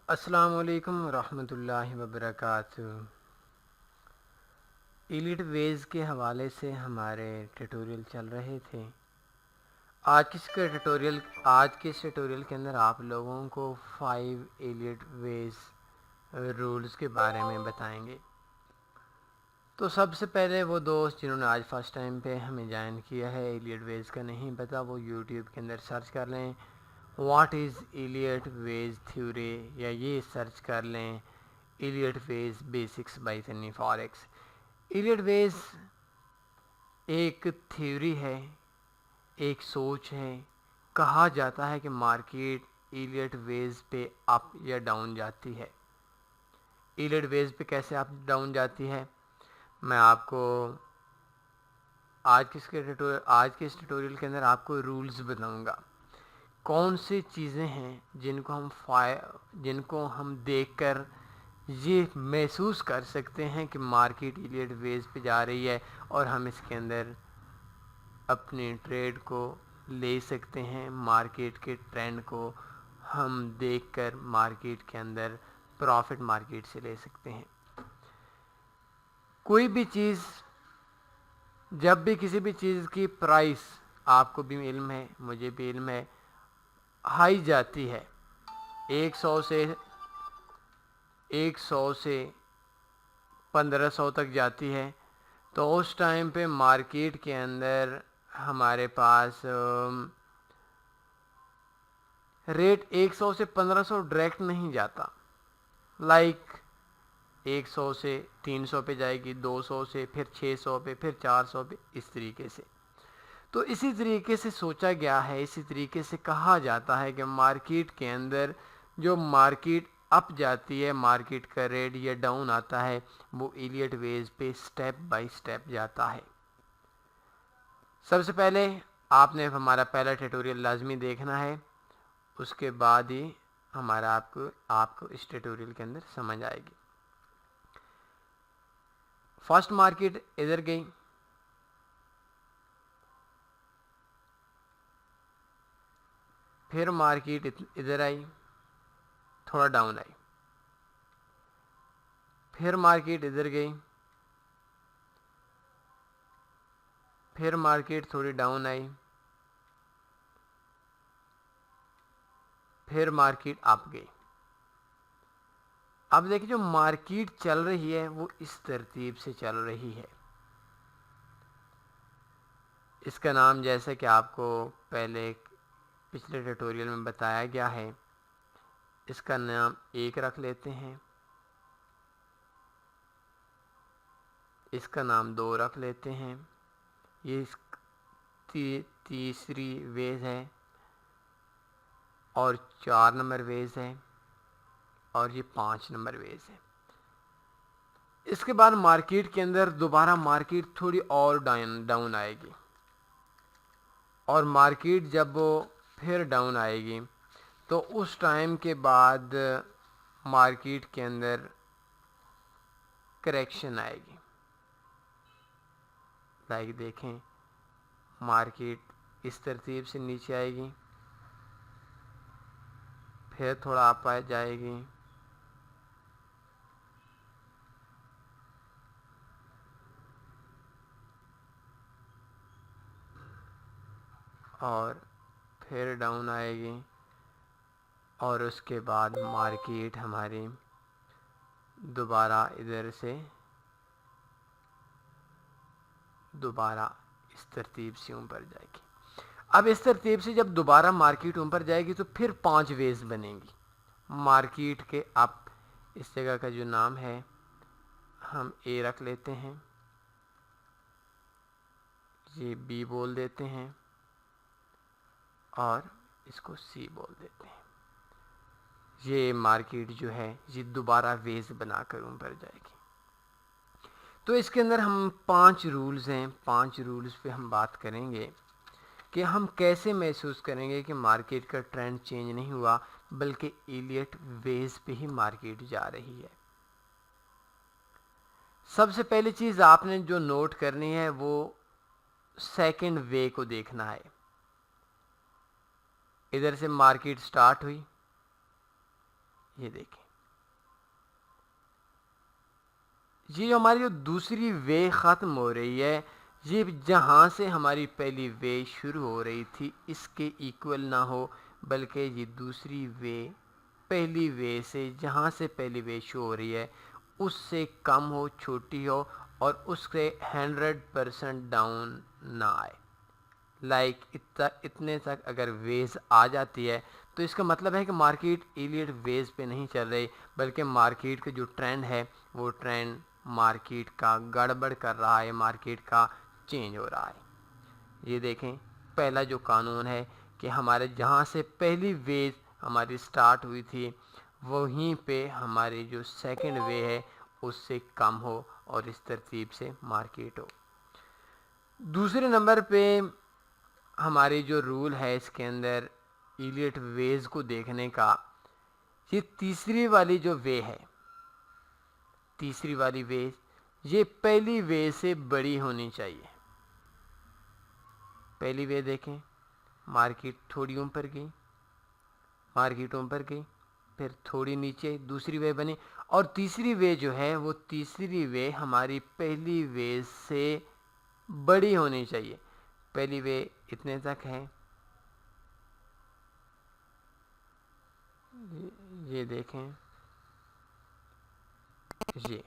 السلام علیکم ورحمۃ اللہ وبرکاتہ۔ ایلیٹ ویز کے حوالے سے ہمارے ٹیٹوریل چل رہے تھے۔ آج کے اس ٹیٹوریل کے اندر آپ لوگوں کو 5 ایلیٹ ویز رولز کے بارے میں بتائیں گے۔ تو سب سے پہلے وہ دوست جنہوں نے آج فرسٹ ٹائم پہ ہمیں جوائن کیا ہے، ایلیٹ ویز کا نہیں پتہ، وہ یوٹیوب کے اندر سرچ کر لیں what is Elliott waves theory, یا یہ سرچ کر لیں Elliott waves basics by Sunny forex. Elliott waves ایک تھیوری ہے، ایک سوچ ہے۔ کہا جاتا ہے کہ مارکیٹ ایلیٹ ویز پہ اپ یا ڈاؤن جاتی ہے۔ ایلیٹ ویز پہ کیسے اپ ڈاؤن جاتی ہے، میں آپ کو آج کے اس ٹیٹوریل کے اندر آپ کو رولز بتاؤں گا۔ کون سی چیزیں ہیں جن کو ہم دیکھ کر یہ محسوس کر سکتے ہیں کہ مارکیٹ ایلیٹ ویز پہ جا رہی ہے، اور ہم اس کے اندر اپنی ٹریڈ کو لے سکتے ہیں۔ مارکیٹ کے ٹرینڈ کو ہم دیکھ کر مارکیٹ کے اندر پروفٹ مارکیٹ سے لے سکتے ہیں۔ کوئی بھی چیز، جب بھی کسی بھی چیز کی پرائس، آپ کو بھی علم ہے مجھے بھی علم ہے، ہائی جاتی ہے، 100 سے 1500 تک جاتی ہے، تو اس ٹائم پہ مارکیٹ کے اندر ہمارے پاس ریٹ 100 سے 1500 ڈائریکٹ نہیں جاتا، لائک 100 سے 300 پہ جائے گی، 200 سے پھر 600 پہ، پھر 400 پہ، اس طریقے سے۔ تو اسی طریقے سے سوچا گیا ہے، اسی طریقے سے کہا جاتا ہے کہ مارکیٹ کے اندر جو مارکیٹ اپ جاتی ہے، مارکیٹ کا ریٹ یا ڈاؤن آتا ہے، وہ ایلیٹ ویز پہ سٹیپ بائی سٹیپ جاتا ہے۔ سب سے پہلے آپ نے ہمارا پہلا ٹیٹوریل لازمی دیکھنا ہے، اس کے بعد ہی ہمارا آپ کو اس ٹیٹوریل کے اندر سمجھ آئے گی۔ فرسٹ مارکیٹ ادھر گئی، پھر مارکیٹ ادھر آئی، تھوڑا ڈاؤن آئی، پھر مارکیٹ ادھر گئی، پھر مارکیٹ تھوڑی ڈاؤن آئی، پھر مارکیٹ اپ گئی۔ اب دیکھیں جو مارکیٹ چل رہی ہے وہ اس ترتیب سے چل رہی ہے۔ اس کا نام، جیسے کہ آپ کو پچھلے ٹیٹوریل میں بتایا گیا ہے، اس کا نام 1 رکھ لیتے ہیں، اس کا نام 2 رکھ لیتے ہیں، یہ تیسری ویز ہے، اور 4 نمبر ویز ہے، اور یہ 5 نمبر ویز ہے۔ اس کے بعد مارکیٹ کے اندر دوبارہ مارکیٹ تھوڑی اور ڈاؤن آئے گی، اور مارکیٹ جب وہ پھر ڈاؤن آئے گی تو اس ٹائم کے بعد مارکیٹ کے اندر کریکشن آئے گی۔ لائک دیکھیں، مارکیٹ اس ترتیب سے نیچے آئے گی، پھر تھوڑا اپ آ جائے گی، اور پھر ڈاؤن آئے گی، اور اس کے بعد مارکیٹ ہماری دوبارہ ادھر سے دوبارہ اس ترتیب سے اوپر جائے گی۔ اب اس ترتیب سے جب دوبارہ مارکیٹ اوپر جائے گی تو پھر 5 ویز بنیں گی مارکیٹ کے اپ۔ اس جگہ کا جو نام ہے ہم A رکھ لیتے ہیں، یہ B بول دیتے ہیں، اور اس کو C بول دیتے ہیں۔ یہ مارکیٹ جو ہے یہ دوبارہ ویز بنا کر اوپر جائے گی۔ تو اس کے اندر ہم 5 رولز ہیں، 5 رولز پہ ہم بات کریں گے کہ ہم کیسے محسوس کریں گے کہ مارکیٹ کا ٹرینڈ چینج نہیں ہوا، بلکہ ایلیٹ ویز پہ ہی مارکیٹ جا رہی ہے۔ سب سے پہلی چیز آپ نے جو نوٹ کرنی ہے وہ سیکنڈ وے کو دیکھنا ہے۔ ادھر سے مارکیٹ سٹارٹ ہوئی، یہ دیکھیں، یہ ہماری جو دوسری وے ختم ہو رہی ہے، یہ جہاں سے ہماری پہلی وے شروع ہو رہی تھی اس کے ایکول نہ ہو، بلکہ یہ دوسری وے پہلی وے سے، جہاں سے پہلی وے شروع ہو رہی ہے اس سے کم ہو، چھوٹی ہو، اور اس سے 100% ڈاؤن نہ آئے. لائک اتنے تک اگر ویز آ جاتی ہے تو اس کا مطلب ہے کہ مارکیٹ ایلیٹ ویز پہ نہیں چل رہی، بلکہ مارکیٹ کا جو ٹرینڈ ہے وہ ٹرینڈ مارکیٹ کا گڑبڑ کر رہا ہے، مارکیٹ کا چینج ہو رہا ہے. یہ دیکھیں، پہلا جو قانون ہے کہ ہمارے جہاں سے پہلی ویز ہماری سٹارٹ ہوئی تھی وہیں پہ ہماری جو سیکنڈ وے ہے اس سے کم ہو اور اس ترتیب سے مارکیٹ ہو. دوسرے نمبر پہ ہماری جو رول ہے اس کے اندر ایلیٹ ویز کو دیکھنے کا، یہ تیسری والی جو وے ہے، تیسری والی ویز یہ پہلی وے سے بڑی ہونی چاہیے. پہلی وے دیکھیں، مارکیٹ تھوڑی اوپر گئی، مارکیٹ اوپر گئی، پھر تھوڑی نیچے دوسری وے بنی، اور تیسری وے جو ہے وہ تیسری وے ہماری پہلی وے سے بڑی ہونی چاہیے. پہلی وے اتنے تک ہے، یہ دیکھیں یہ،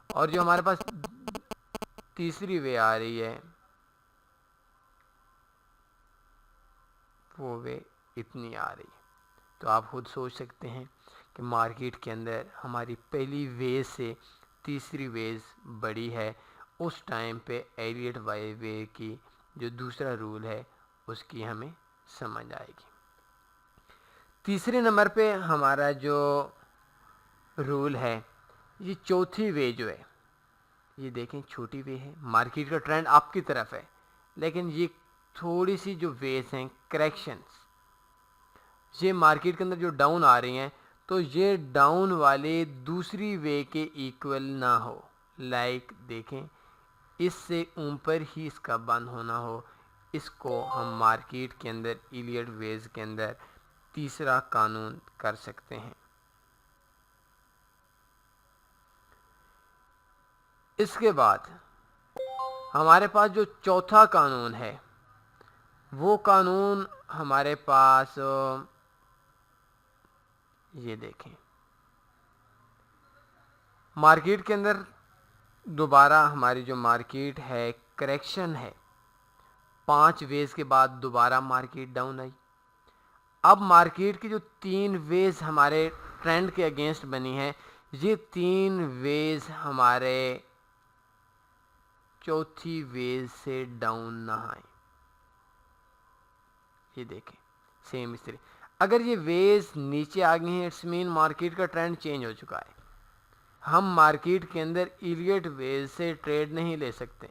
اور جو ہمارے پاس تیسری وے آ رہی ہے وہ وے اتنی آ رہی ہے. تو آپ خود سوچ سکتے ہیں کہ مارکیٹ کے اندر ہماری پہلی ویز سے تیسری ویز بڑی ہے، اس ٹائم پہ ایلیٹ وائی وے کی جو دوسرا رول ہے اس کی ہمیں سمجھ آئے گی. تیسرے نمبر پہ ہمارا جو رول ہے، یہ چوتھی وے جو ہے، یہ دیکھیں چھوٹی وے ہے، مارکیٹ کا ٹرینڈ آپ کی طرف ہے، لیکن یہ تھوڑی سی جو ویز ہیں کریکشنز، یہ مارکیٹ کے اندر جو ڈاؤن آ رہی ہیں تو یہ ڈاؤن والے دوسری وے کے ایکول نہ ہو. لائک دیکھیں، اس سے اوپر ہی اس کا بند ہونا ہو. اس کو ہم مارکیٹ کے اندر ایلیٹ ویز کے اندر تیسرا قانون کر سکتے ہیں. اس کے بعد ہمارے پاس جو چوتھا قانون ہے وہ قانون ہمارے پاس یہ دیکھیں، مارکیٹ کے اندر دوبارہ ہماری جو مارکیٹ ہے کریکشن ہے، 5 ویز کے بعد دوبارہ مارکیٹ ڈاؤن آئی. اب مارکیٹ کی جو 3 ویز ہمارے ٹرینڈ کے اگینسٹ بنی ہیں، یہ 3 ویز ہمارے چوتھی ویز سے ڈاؤن نہ آئیں. یہ دیکھیں سیم اس طرح، اگر یہ ویز نیچے آ گئی ہیں اٹس مین مارکیٹ کا ٹرینڈ چینج ہو چکا ہے. ہم مارکیٹ کے اندر ایلیٹ ویز سے ٹریڈ نہیں لے سکتے.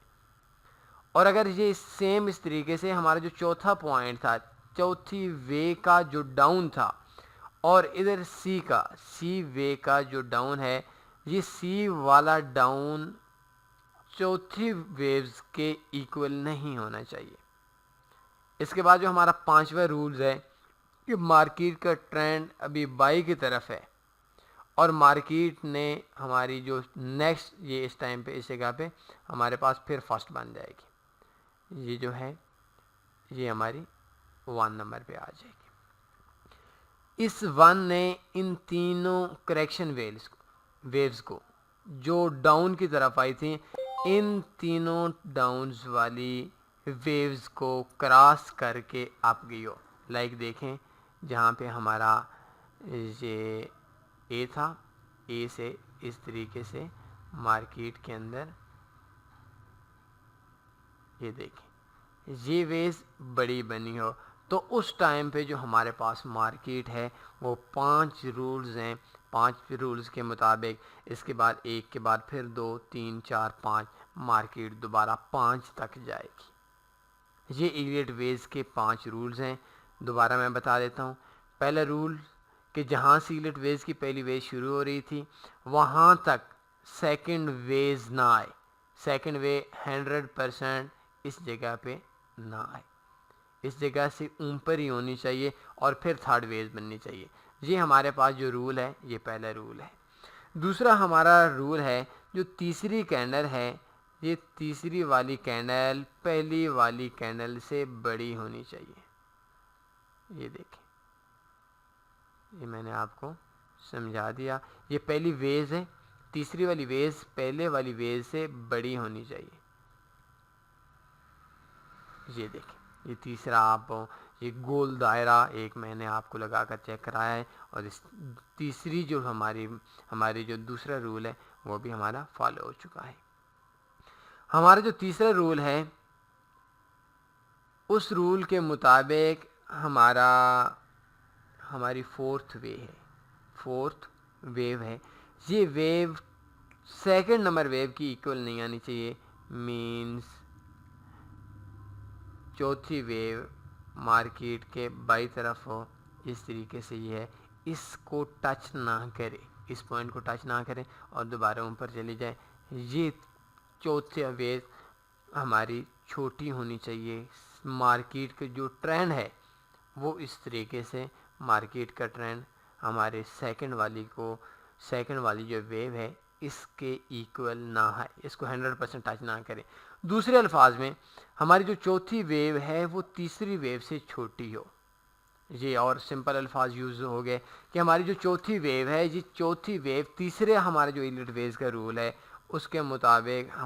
اور اگر یہ سیم اس طریقے سے ہمارا جو چوتھا پوائنٹ تھا، چوتھی وے کا جو ڈاؤن تھا، اور ادھر سی وے کا جو ڈاؤن ہے، یہ سی والا ڈاؤن چوتھی ویوز کے ایکول نہیں ہونا چاہیے. اس کے بعد جو ہمارا 5واں رولز ہے کہ مارکیٹ کا ٹرینڈ ابھی بائی کی طرف ہے، اور مارکیٹ نے ہماری جو نیکسٹ یہ اس ٹائم پہ اس جگہ پہ ہمارے پاس پھر فرسٹ بن جائے گی. یہ جو ہے یہ ہماری 1 نمبر پہ آ جائے گی. اس 1 نے ان تینوں کریکشن ویوز کو جو ڈاؤن کی طرف آئی تھیں، ان تینوں ڈاؤنز والی ویوز کو کراس کر کے اپ گئی ہو. لائک دیکھیں جہاں پہ ہمارا یہ اے تھا، اے سے اس طریقے سے مارکیٹ کے اندر یہ دیکھیں یہ ویز بڑی بنی ہو، تو اس ٹائم پہ جو ہمارے پاس مارکیٹ ہے وہ 5 رولز ہیں. 5 رولز کے مطابق اس کے بعد 1 کے بعد پھر 2 3 4 5 مارکیٹ دوبارہ 5 تک جائے گی. یہ ایلیٹ ویز کے 5 رولز ہیں. دوبارہ میں بتا دیتا ہوں. پہلا رول کہ جہاں سے ایلیٹ ویز کی پہلی ویز شروع ہو رہی تھی وہاں تک سیکنڈ ویز نہ آئے. سیکنڈ وے 100% اس جگہ پہ نہ آئے، اس جگہ سے اوپر ہی ہونی چاہیے اور پھر تھرڈ ویز بننی چاہیے. یہ ہمارے پاس جو رول ہے یہ پہلا رول ہے. دوسرا ہمارا رول ہے جو تیسری کینڈل ہے، یہ تیسری والی کینڈل پہلی والی کینڈل سے بڑی ہونی چاہیے. یہ دیکھیں، یہ میں نے آپ کو سمجھا دیا. یہ پہلی ویز ہے، تیسری والی ویز پہلے والی ویز سے بڑی ہونی چاہیے. یہ دیکھیں، یہ تیسرا آپ یہ گول دائرہ ایک میں نے آپ کو لگا کر چیک کرایا ہے، اور اس تیسری جو ہماری جو دوسرا رول ہے وہ بھی ہمارا فالو ہو چکا ہے. ہمارا جو تیسرا رول ہے اس رول کے مطابق ہماری فورتھ ویو ہے. یہ ویو سیکنڈ نمبر ویو کی ایکول نہیں آنی چاہیے. مینز چوتھی ویو مارکیٹ کے بائیں طرف ہو، اس طریقے سے یہ ہے. اس کو ٹچ نہ کرے، اس پوائنٹ کو ٹچ نہ کریں اور دوبارہ اوپر چلی جائے. یہ چوتھی ویو ہماری چھوٹی ہونی چاہیے. مارکیٹ کا جو ٹرینڈ ہے وہ اس طریقے سے، مارکیٹ کا ٹرینڈ ہمارے سیکنڈ والی جو ویو ہے اس کے ایکول نہ ہے، اس کو 100% ٹچ نہ کریں. دوسرے الفاظ میں ہماری جو چوتھی ویو ہے وہ تیسری ویو سے چھوٹی ہو. یہ اور سمپل الفاظ یوز ہو گئے کہ ہماری جو چوتھی ویو ہے، یہ چوتھی ویو تیسرے ہمارا جو ایلیٹ ویز کا رول ہے اس کے مطابق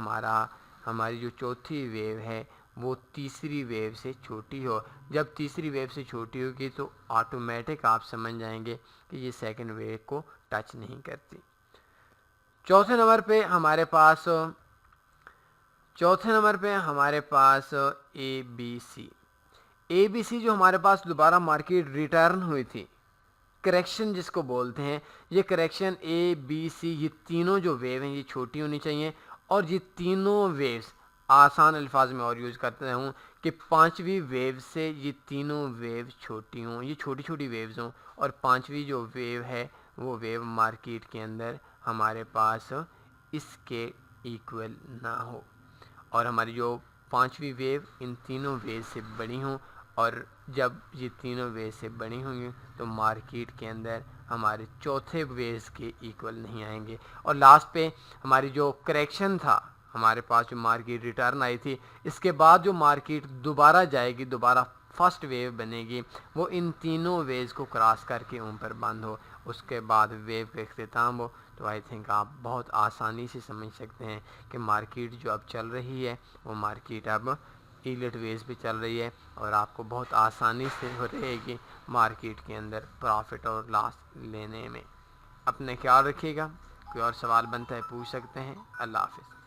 ہماری جو چوتھی ویو ہے وہ تیسری ویو سے چھوٹی ہو. جب تیسری ویو سے چھوٹی ہوگی تو آٹومیٹک آپ سمجھ جائیں گے کہ یہ سیکنڈ ویو کو ٹچ نہیں کرتی. چوتھے نمبر پہ ہمارے پاس اے بی سی جو ہمارے پاس دوبارہ مارکیٹ ریٹرن ہوئی تھی، کریکشن جس کو بولتے ہیں. یہ کریکشن اے بی سی یہ تینوں جو ویو ہیں یہ چھوٹی ہونی چاہیے. اور یہ تینوں ویوز آسان الفاظ میں اور یوز کرتا ہوں کہ پانچویں ویو سے یہ تینوں ویو چھوٹی ہوں، یہ چھوٹی چھوٹی ویوز ہوں، اور پانچویں جو ویو ہے وہ ویو مارکیٹ کے اندر ہمارے پاس اس کے ایکول نہ ہو، اور ہماری جو پانچویں ویو ان تینوں ویو سے بڑی ہوں. اور جب یہ تینوں ویز سے بڑی ہوں گی تو مارکیٹ کے اندر ہمارے چوتھے ویز کے ایکول نہیں آئیں گے. اور لاسٹ پہ ہماری جو کریکشن تھا، ہمارے پاس جو مارکیٹ ریٹرن آئی تھی، اس کے بعد جو مارکیٹ دوبارہ جائے گی، دوبارہ فرسٹ ویو بنے گی، وہ ان تینوں ویز کو کراس کر کے اوپر بند ہو، اس کے بعد ویو کا اختتام ہو. تو آئی تھنک آپ بہت آسانی سے سمجھ سکتے ہیں کہ مارکیٹ جو اب چل رہی ہے وہ مارکیٹ اب ایلیٹ ویز پہ چل رہی ہے، اور آپ کو بہت آسانی سے ہو رہے گی مارکیٹ کے اندر پروفٹ اور لاس لینے میں. اپنے خیال رکھیے گا. کوئی اور سوال بنتا ہے پوچھ سکتے ہیں. اللہ حافظ.